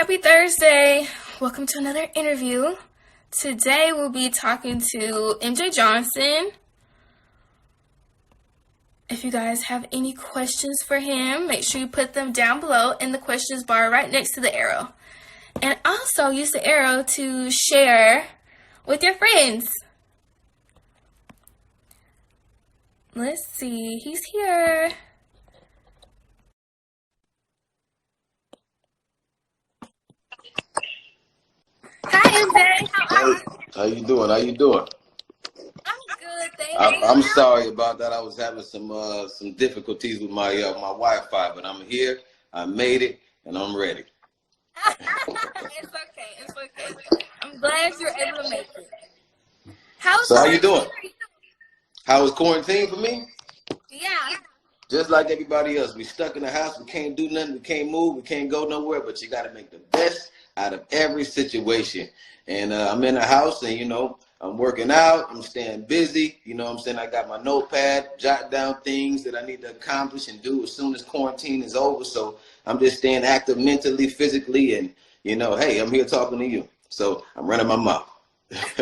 Happy Thursday. Welcome to another interview. Today we'll be talking to Emjay Johnson. If you guys have any questions for him, make sure you put them down below in the questions bar right next to the arrow. And also use the arrow to share with your friends. Let's see, he's here. Hi, MJ. How are you? How you doing? How you doing? I'm good, thank you. I'm sorry about that. I was having some difficulties with my my Wi-Fi, but I'm here. I made it, and I'm ready. It's okay. It's okay. I'm glad you're able to make it. How you doing? How was quarantine for me? Yeah. Just like everybody else, we stuck in the house. We can't do nothing. We can't move. We can't go nowhere. But you got to make the best out of every situation. And I'm in the house, and I'm working out. I'm staying busy. I'm saying? I got my notepad, jot down things that I need to accomplish and do as soon as quarantine is over. So I'm just staying active mentally, physically, and hey, I'm here talking to you. So I'm running my mouth. That's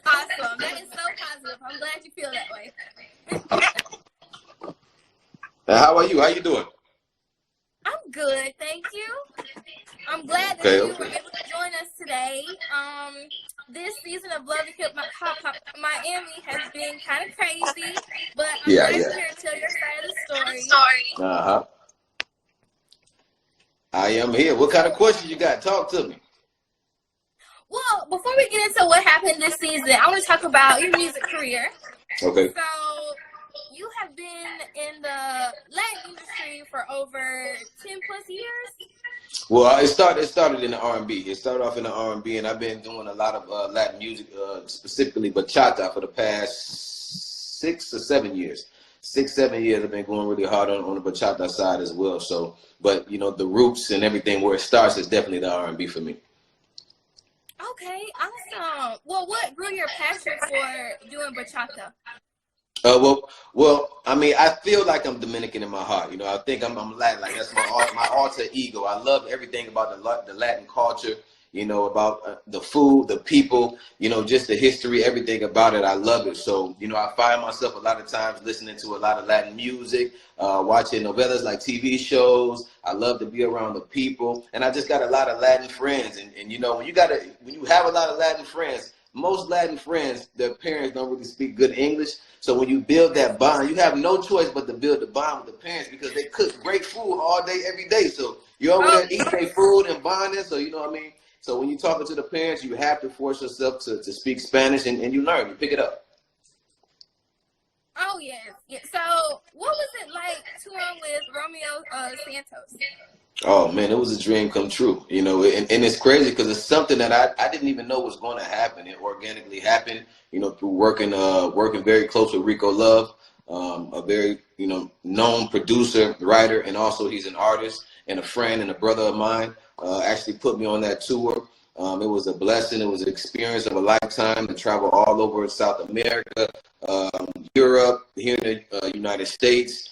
awesome. That is so positive. I'm glad you feel that way. And how are you? How you doing? I'm good, thank you. I'm glad that you were able to join us today. This season of Love and Hip Hop Miami has been kind of crazy, but I'm glad you're here to tell your side of the story. I am here. What kind of questions you got? Talk to me. Well, before we get into what happened this season, I want to talk about your music career. Okay. So, you have been in the Latin industry for over 10 plus years? Well, it started in the R&B. It started off in the R&B, and I've been doing a lot of Latin music, specifically bachata, for the past 6 or 7 years. 6, 7 years I've been going really hard on the bachata side as well. So, but the roots and everything where it starts is definitely the R&B for me. Okay, awesome. Well, what grew your passion for doing bachata? Well, I mean, I feel like I'm Dominican in my heart. I think I'm Latin. Like, that's my alter ego. I love everything about the Latin culture. About the food, the people. Just the history, everything about it. I love it. So, I find myself a lot of times listening to a lot of Latin music, watching novelas, like TV shows. I love to be around the people, and I just got a lot of Latin friends. And when you have a lot of Latin friends. Most Latin friends, their parents don't really speak good English. So when you build that bond, you have no choice but to build the bond with the parents, because they cook great food all day, every day. So you're over there eating their food and bonding. So you know what I mean? So when you're talking to the parents, you have to force yourself to speak Spanish, and you learn. You pick it up. Oh, yes. Yeah. So what was it like touring with Romeo Santos? Oh, man, it was a dream come true, and it's crazy because it's something that I didn't even know was going to happen. It organically happened, through working very close with Rico Love, a very, known producer, writer, and also he's an artist and a friend and a brother of mine, actually put me on that tour. It was a blessing. It was an experience of a lifetime to travel all over South America, Europe, here in the United States.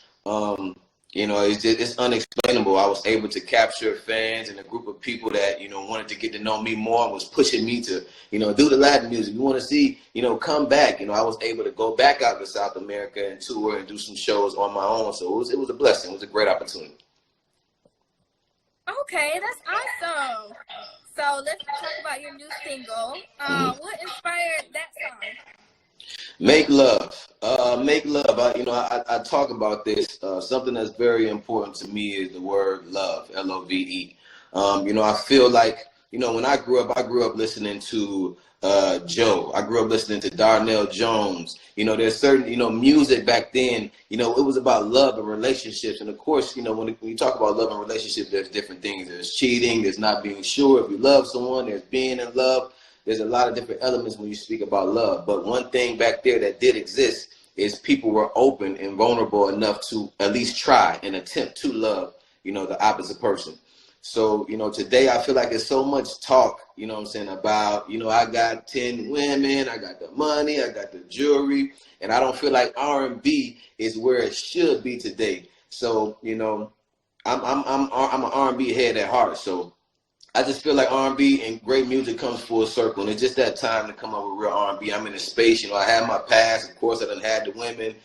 It's unexplainable. I was able to capture fans and a group of people that, wanted to get to know me more and was pushing me to, do the Latin music. You want to see, come back. I was able to go back out to South America and tour and do some shows on my own. So it was a blessing. It was a great opportunity. Okay, that's awesome. So let's talk about your new single. What inspired that song? Make love. Make love. I talk about this. Something that's very important to me is the word love, Love. I feel like, when I grew up listening to Joe. I grew up listening to Darnell Jones. There's certain, music back then, it was about love and relationships. And of course, when you talk about love and relationships, there's different things. There's cheating, there's not being sure if you love someone, there's being in love. There's a lot of different elements when you speak about love. But one thing back there that did exist is people were open and vulnerable enough to at least try and attempt to love, the opposite person. So, today I feel like there's so much talk, about, I got 10 women, I got the money, I got the jewelry, and I don't feel like R&B is where it should be today. So, I'm an R&B head at heart, so I just feel like R&B and great music comes full circle, and it's just that time to come up with real R&B. I'm in a space, I had my past. Of course, I done had the women,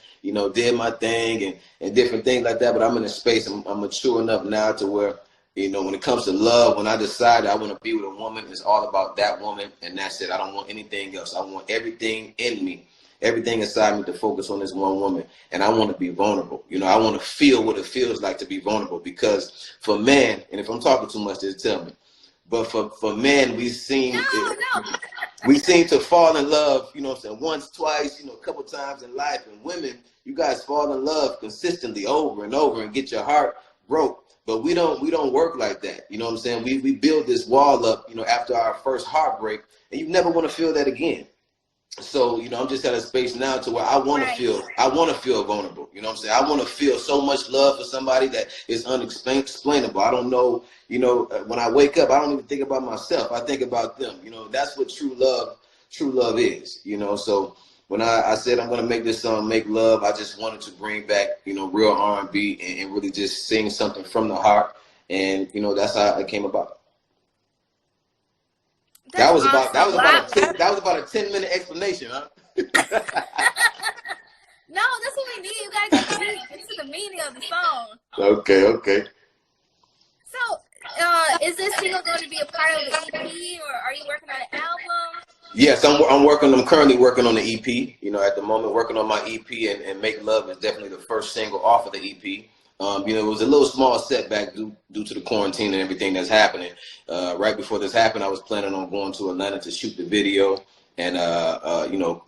did my thing and different things like that. But I'm in a space. I'm mature enough now to where, when it comes to love, when I decide I want to be with a woman, it's all about that woman, and that's it. I don't want anything else. I want everything in me, everything inside me to focus on this one woman, and I want to be vulnerable. I want to feel what it feels like to be vulnerable, because for men, and if I'm talking too much, just tell me. But for men, we seem to fall in love, once, twice, a couple times in life. And women, you guys fall in love consistently over and over and get your heart broke. But we don't work like that. You know what I'm saying? We build this wall up, after our first heartbreak, and you never want to feel that again. So, I'm just at a space now to where I want to feel vulnerable. You know what I'm saying? I want to feel so much love for somebody that is unexplainable. I don't know, when I wake up, I don't even think about myself. I think about them. That's what true love is, So when I said I'm going to make this song, Make Love, I just wanted to bring back, real R&B and really just sing something from the heart. And, that's how it came about. That was about a 10-minute explanation, huh? No, that's what we need. You gotta get into the meaning of the song. Okay. So, is this single going to be a part of the EP, or are you working on an album? Yes, I'm currently working on the EP. At the moment, working on my EP, and Make Love is definitely the first single off of the EP. It was a little small setback due to the quarantine and everything that's happening. Right before this happened, I was planning on going to Atlanta to shoot the video and,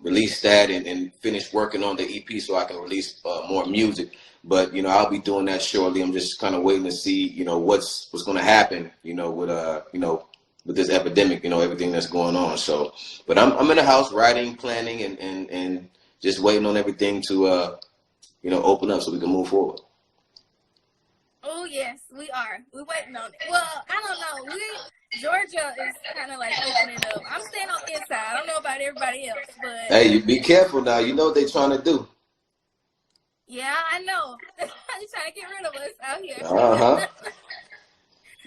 release that and finish working on the EP so I can release more music. But, I'll be doing that shortly. I'm just kind of waiting to see, what's going to happen, with this epidemic, everything that's going on. So, but I'm in the house writing, planning, and just waiting on everything to, open up so we can move forward. Oh, yes, we are. We're waiting on it. Well, I don't know. Georgia is kind of like opening up. I'm staying on the inside. I don't know about everybody else, but... Hey, you be careful now. You know what they're trying to do. Yeah, I know. They're trying to get rid of us out here. Uh-huh.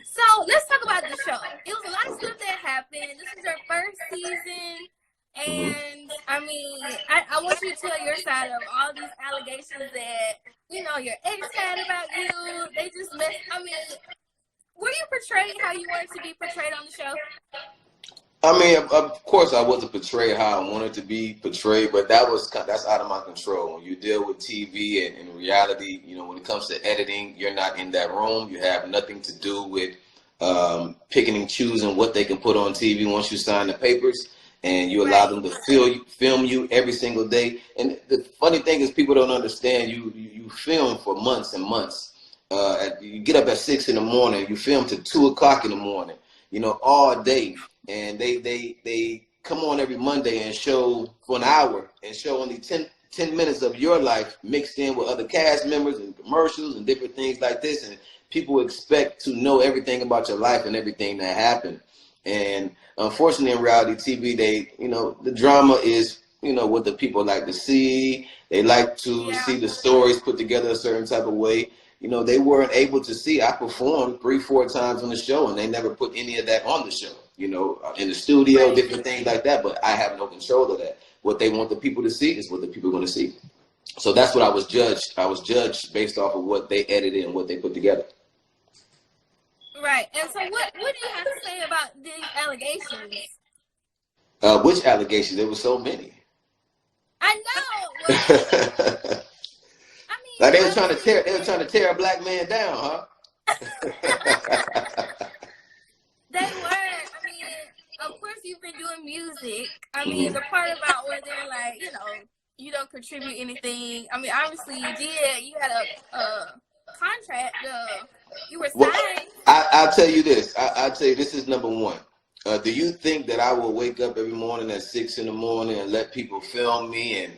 So, let's talk about the show. It was a lot of stuff that happened. This is your first season. And, I mean, I want you to tell your side of all these allegations that, your ex had about you. They just were you portrayed how you wanted to be portrayed on the show? I mean, of course I wasn't portrayed how I wanted to be portrayed, but that's out of my control. When you deal with TV and reality, when it comes to editing, you're not in that room. You have nothing to do with picking and choosing what they can put on TV once you sign the papers. And you allow them to film you every single day. And the funny thing is, people don't understand. You film for months and months. You get up at 6 in the morning. You film to 2 o'clock in the morning. All day. And they come on every Monday and show for an hour and show only 10 minutes of your life mixed in with other cast members and commercials and different things like this. And people expect to know everything about your life and everything that happened. And unfortunately, in reality TV, the drama is, what the people like to see. They like to see the stories put together a certain type of way. They weren't able to see. I performed 3-4 times on the show, and they never put any of that on the show, in the studio, different things like that. But I have no control of that. What they want the people to see is what the people are going to see. So that's what I was judged. I was judged based off of what they edited and what they put together. Right. And so what do you have to say about these allegations? Which allegations? There were so many. I know. Well, like they were trying to tear a black man down, huh? They were. Of course you've been doing music. The part about where they're like, you don't contribute anything. Obviously you did. You had a contract. You were signed. I'll tell you this. I'll tell you this is number one. Do you think that I will wake up every morning at 6 in the morning and let people film me and,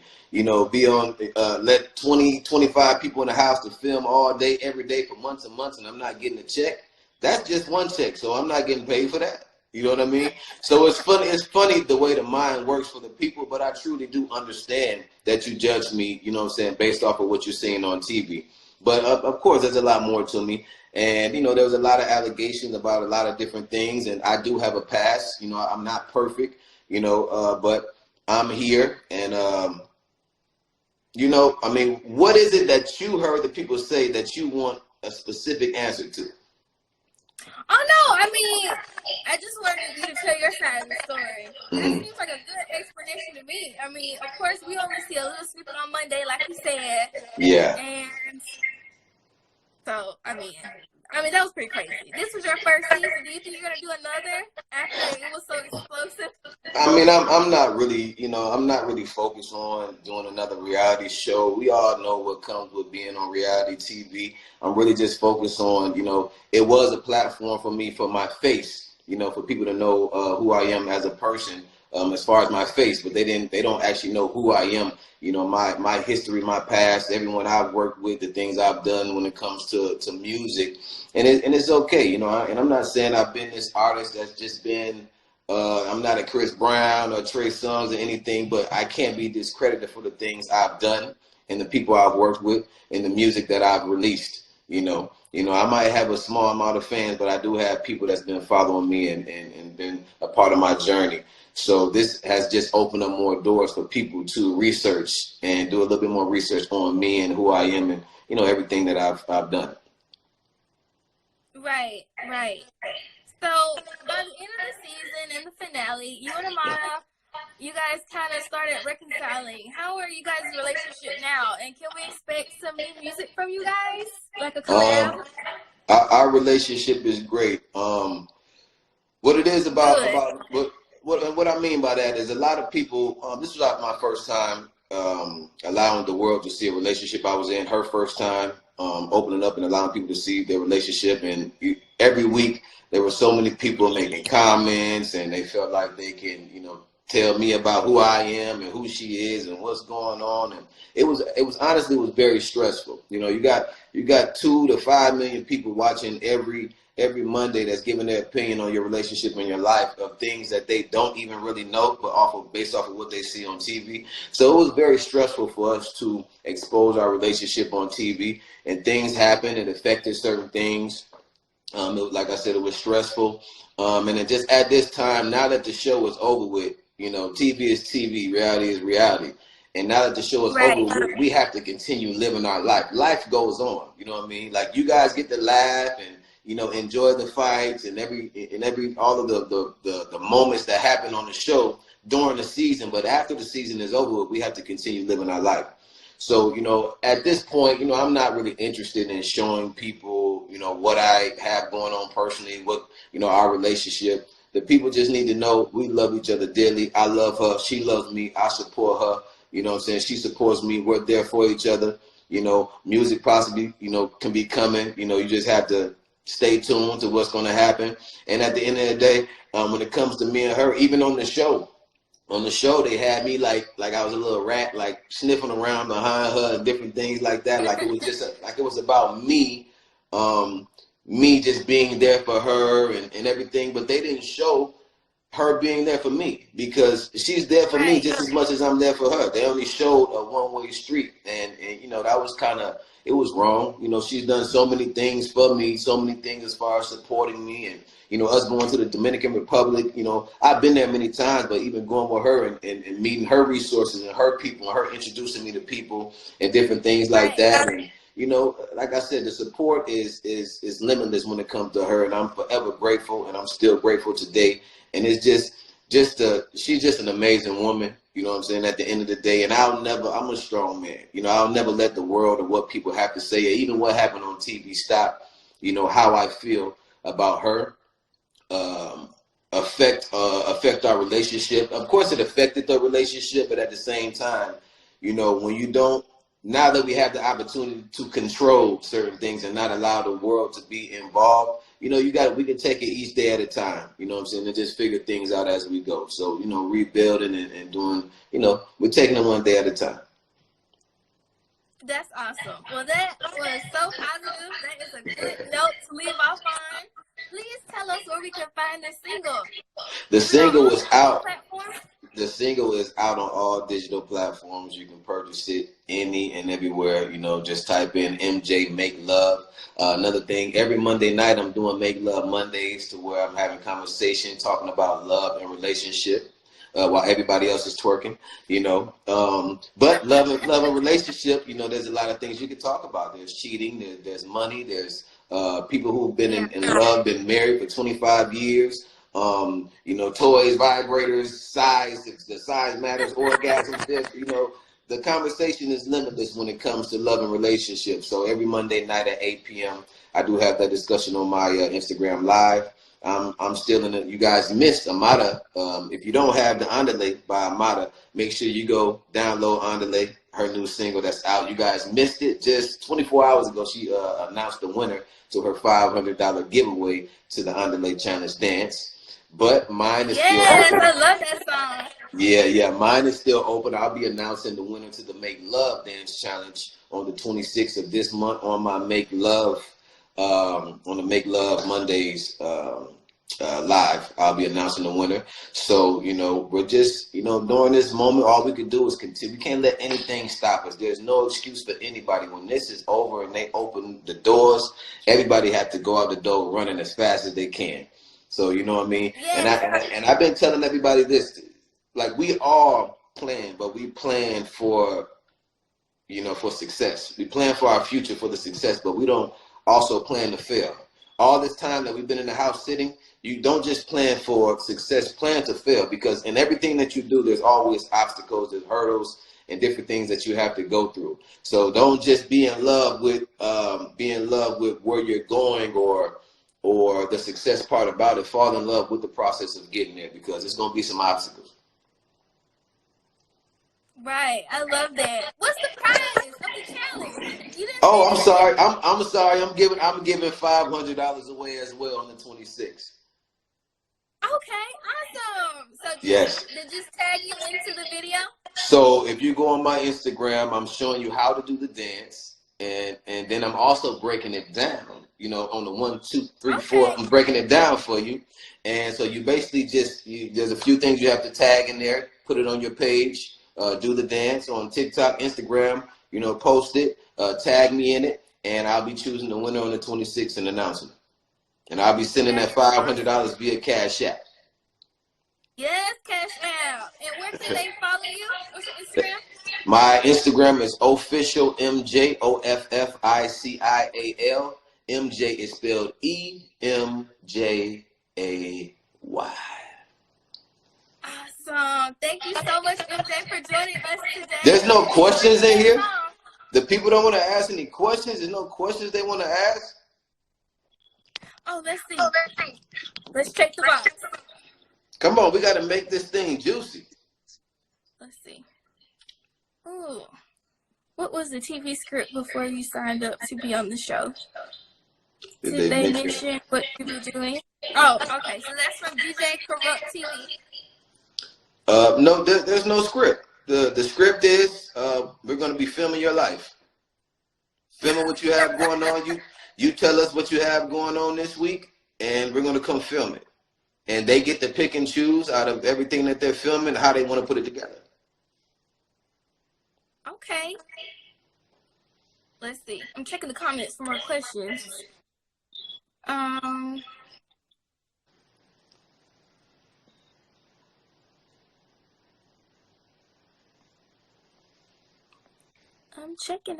be on, let 20, 25 people in the house to film all day, every day for months and months, and I'm not getting a check? That's just one check, so I'm not getting paid for that. You know what I mean? So it's funny the way the mind works for the people, but I truly do understand that you judge me, based off of what you're seeing on TV. But of course, there's a lot more to me. And, you know, there was a lot of allegations about a lot of different things. And I do have a past. You know, I'm not perfect, you know, but I'm here. And, you know, I mean, what is it that you heard the people say that you want a specific answer to? Oh no, I mean, I just wanted you to tell your side of the story. That seems like a good explanation to me. I mean, of course, we only see a little snippet on Monday, like you said. Yeah. And so, I mean, that was pretty crazy. This was your first season. Do you think you're gonna do another after it was so explosive? I mean, I'm not really, you know, I'm not really focused on doing another reality show. We all know what comes with being on reality TV. I'm really just focused on, you know, it was a platform for me, for my face, you know, for people to know who I am as a person, as far as my face, but they don't actually know who I am, you know, my history, my past, everyone I've worked with, the things I've done when it comes to music, and it's okay, you know, and I'm not saying I've been this artist that's just been. I'm not a Chris Brown or Trey Songz or anything, but I can't be discredited for the things I've done and the people I've worked with and the music that I've released. You know, I might have a small amount of fans, but I do have people that's been following me and been a part of my journey. So this has just opened up more doors for people to research and do a little bit more research on me and who I am and, you know, everything that I've done. Right. So by the end of the season and the finale, you and Amana, you guys kind of started reconciling. How are you guys' relationship now? And can we expect some new music from you guys, like a collab? Our relationship is great. What it is about what I mean by that is a lot of people. This was like my first time allowing the world to see a relationship I was in. Her first time opening up and allowing people to see their relationship. And every week there were so many people making comments, and they felt like they can, you know, tell me about who I am and who she is and what's going on. And it was honestly, it was very stressful. You know, you got 2 to 5 million people watching every Monday that's giving their opinion on your relationship and your life of things that they don't even really know, but based off of what they see on TV. So it was very stressful for us to expose our relationship on TV, and things happened. It affected certain things. Like I said, it was stressful. And then just at this time, now that the show is over with, you know, TV is TV, reality is reality. And now that the show is over with, we have to continue living our life. Life goes on, you know what I mean? Like, you guys get to laugh and, you know, enjoy the fights and all of the moments that happen on the show during the season. But after the season is over, we have to continue living our life. So, you know, at this point, you know, I'm not really interested in showing people, you know, what I have going on personally, what, you know, our relationship. The people just need to know we love each other dearly. I love her. She loves me. I support her. You know what I'm saying? She supports me. We're there for each other. You know, music possibly, you know, can be coming. You know, you just have to stay tuned to what's going to happen. And at the end of the day, when it comes to me and her, even on the show, they had me like I was a little rat, like sniffing around behind her and different things like that. Like it was just like it was about me, me just being there for her and everything. But they didn't show her being there for me, because she's there for me just as much as I'm there for her. They only showed a one-way street, and you know, that was kind of, it was wrong. You know, she's done so many things for me, so many things as far as supporting me, and you know, us going to the Dominican Republic. You know, I've been there many times, but even going with her and meeting her resources and her people and her introducing me to people and different things like that. And you know, like I said, the support is limitless when it comes to her, and I'm forever grateful, and I'm still grateful today. And it's she's just an amazing woman, you know what I'm saying, at the end of the day. And I'm a strong man. You know, I'll never let the world or what people have to say, or even what happened on TV, stop, you know, how I feel about her, affect our relationship. Of course, it affected the relationship, but at the same time, you know, when you don't, now that we have the opportunity to control certain things and not allow the world to be involved, you know, we can take it each day at a time, you know what I'm saying, and just figure things out as we go. So, you know, rebuilding and doing, you know, we're taking it one day at a time. That's awesome. Well, that was so positive. That is a good note to leave off on. Please tell us where we can find this single. The single was out. the single is out on all digital platforms. You can purchase it any and everywhere. You know, just type in MJ Make Love. Another thing, every Monday night I'm doing Make Love Mondays, to where I'm having conversation, talking about love and relationship, while everybody else is twerking. You know, but love and relationship. You know, there's a lot of things you can talk about. There's cheating. There's money. There's people who've been in love, been married for 25 years. You know, toys, vibrators, size, the size matters, orgasms, this, you know, the conversation is limitless when it comes to love and relationships. So every Monday night at 8 p.m., I do have that discussion on my Instagram Live. I'm still in it. You guys missed Amada. If you don't have the Andale by Amada, make sure you go download Andale, her new single that's out. You guys missed it. Just 24 hours ago, she announced the winner to her $500 giveaway to the Andale Challenge Dance. But mine is still open. I love that song. Yeah, mine is still open. I'll be announcing the winner to the Make Love Dance Challenge on the 26th of this month on my Make Love, on the Make Love Mondays live. I'll be announcing the winner. So, you know, we're just, you know, during this moment, all we can do is continue. We can't let anything stop us. There's no excuse for anybody. When this is over and they open the doors, everybody has to go out the door running as fast as they can. So, you know what I mean? Yeah. And I've been telling everybody this, like, we all plan, but we plan for, you know, for success. We plan for our future, for the success, but we don't also plan to fail. All this time that we've been in the house sitting, you don't just plan for success, plan to fail, because in everything that you do, there's always obstacles, there's hurdles, and different things that you have to go through. So don't just be in love with where you're going or the success part about it. Fall in love with the process of getting there, because it's going to be some obstacles. Right. I love that. What's the prize of the challenge? Oh, I'm sorry. I'm sorry. I'm giving $500 away as well on the 26th. Okay, awesome. So yes. Did just tag you into the video? So if you go on my Instagram, I'm showing you how to do the dance, and then I'm also breaking it down. You know, on the 1, 2, 3, 4, I'm breaking it down for you. And so you basically there's a few things you have to tag in there, put it on your page, do the dance on TikTok, Instagram, you know, post it, tag me in it, and I'll be choosing the winner on the 26th and announcing it. And I'll be sending that $500 via Cash App. Yes, Cash App. And where can they follow you? What's your Instagram? My Instagram is official MJ, OFFICIAL. MJ is spelled EMJAY. Awesome. Thank you so much, MJ, for joining us today. There's no questions in here? The people don't want to ask any questions? There's no questions they want to ask? Oh, let's see. Let's check the box. Come on, we got to make this thing juicy. Let's see. Ooh. What was the TV script before you signed up to be on the show? Did they mention what you were doing? Oh, okay. So that's from DJ Corrupt TV. No, there's no script. The script is we're going to be filming your life. Filming what you have going on. You tell us what you have going on this week, and we're going to come film it. And they get to pick and choose out of everything that they're filming how they want to put it together. Okay. Let's see. I'm checking the comments for more questions. I'm checking.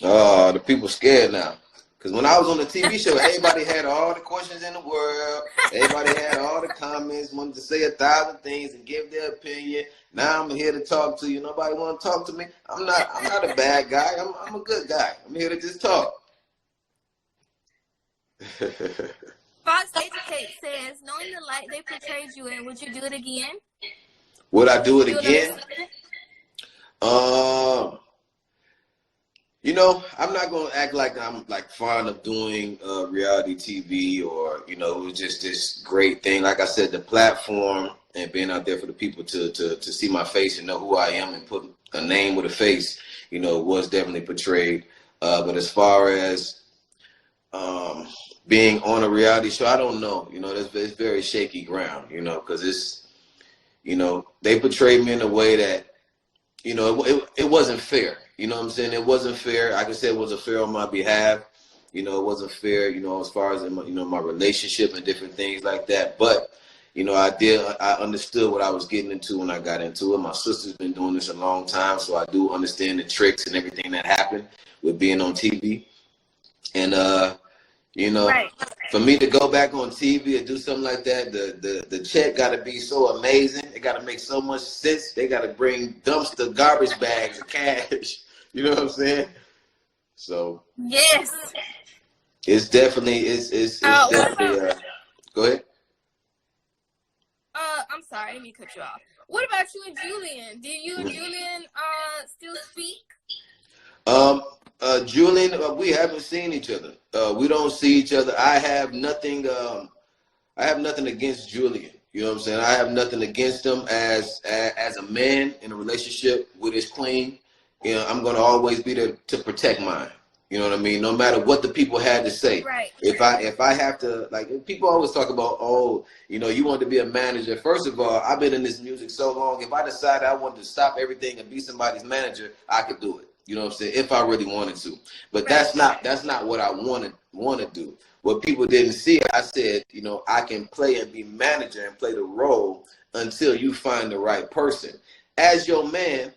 Oh, the people scared now. Because when I was on the TV show, everybody had all the questions in the world. Everybody had all the comments, wanted to say 1,000 things and give their opinion. Now I'm here to talk to you. Nobody want to talk to me. I'm not a bad guy. I'm a good guy. I'm here to just talk. Fox Educate says, knowing the light they portrayed you in, would you do it again? Would I do it again? You know, I'm not going to act like I'm like fond of doing reality TV or, you know, it was just this great thing. Like I said, the platform and being out there for the people to see my face and know who I am and put a name with a face, you know, was definitely portrayed. But as far as being on a reality show, I don't know. You know, it's very shaky ground. You know, because it's, you know, they portrayed me in a way that, you know, it wasn't fair. You know what I'm saying? It wasn't fair. I can say it wasn't fair on my behalf. You know, it wasn't fair, you know, as far as, you know, my relationship and different things like that. But, you know, I understood what I was getting into when I got into it. My sister's been doing this a long time, so I do understand the tricks and everything that happened with being on TV. And, you know, Right. for me to go back on TV and do something like that, the check got to be so amazing. It got to make so much sense. They got to bring dumpster garbage bags of cash. You know what I'm saying? So Yes. it's definitely definitely. Go ahead. I'm sorry, let me cut you off. What about you and Julian? Did you and Julian still speak? Julian, we haven't seen each other. We don't see each other. I have nothing against Julian. You know what I'm saying? I have nothing against him as a man in a relationship with his queen. You know, I'm gonna always be there to protect mine. You know what I mean? No matter what the people had to say. Right. If I have to, like, people always talk about, oh, you know, you want to be a manager. First of all, I've been in this music so long. If I decided I wanted to stop everything and be somebody's manager, I could do it. You know what I'm saying? If I really wanted to. But that's not what I want to do. What people didn't see, I said, you know, I can play and be manager and play the role until you find the right person. As your man,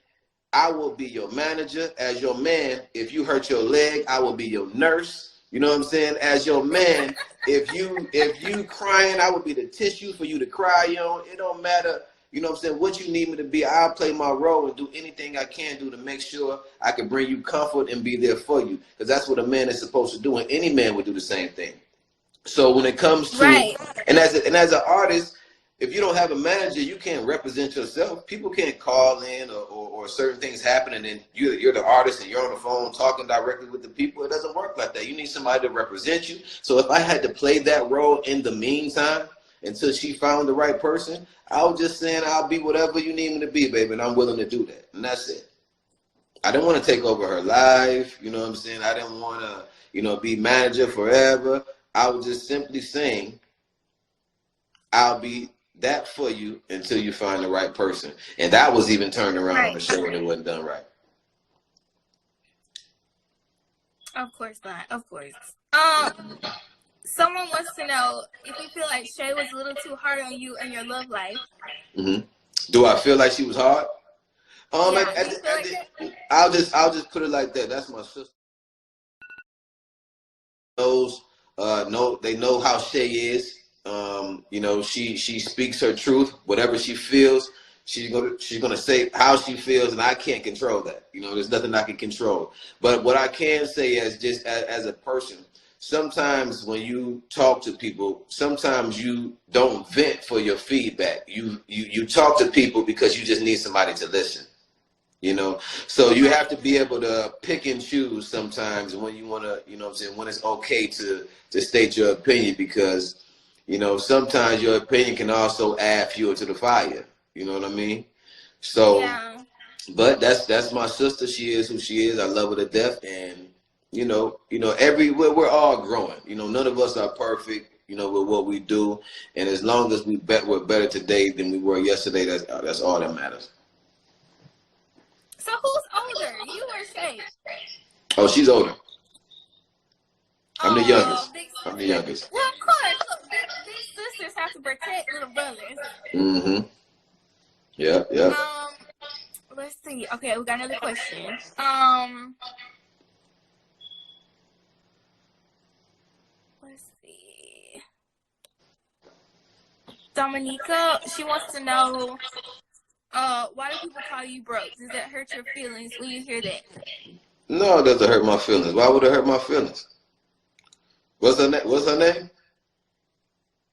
I will be your manager. As your man, if you hurt your leg, I will be your nurse. You know what I'm saying? As your man, if you crying, I will be the tissue for you to cry on. It don't matter, you know what I'm saying, what you need me to be. I'll play my role and do anything I can do to make sure I can bring you comfort and be there for you. Because that's what a man is supposed to do, and any man would do the same thing. So when it comes to, right. and as an artist, if you don't have a manager, you can't represent yourself. People can't call in or certain things happen, and then you're the artist and you're on the phone talking directly with the people. It doesn't work like that. You need somebody to represent you. So if I had to play that role in the meantime until she found the right person, I was just saying I'll be whatever you need me to be, baby, and I'm willing to do that. And that's it. I didn't want to take over her life. You know what I'm saying? I didn't want to, you know, be manager forever. I was just simply saying I'll be that for you until you find the right person. And that was even turned around on the show when it wasn't done right. Of course not. Of course. Someone wants to know if you feel like Shay was a little too hard on you in your love life. Mm-hmm. Do I feel like she was hard? I'll just put it like that. That's my sister. They know how Shay is. You know, she speaks her truth. Whatever she feels, she's gonna say how she feels, and I can't control that. You know, there's nothing I can control. But what I can say is just as a person, sometimes when you talk to people, sometimes you don't vent for your feedback. You talk to people because you just need somebody to listen. You know, so you have to be able to pick and choose sometimes when you want to, you know what I'm saying, when it's okay to state your opinion, because, you know, sometimes your opinion can also add fuel to the fire. You know what I mean? So, yeah. But that's my sister. She is who she is. I love her to death. And, you know, we're all growing. You know, none of us are perfect, you know, with what we do. And as long as we're better today than we were yesterday, that's all that matters. So who's older, you or Shay? Oh, she's older. I'm the youngest. I'm the youngest. Well, of course. Look, big sisters have to protect little brothers. Mm-hmm. Yeah. Let's see. Okay, we got another question. Let's see. Dominica, she wants to know, why do people call you broke? Does that hurt your feelings when you hear that? No, it doesn't hurt my feelings. Why would it hurt my feelings? What's her name?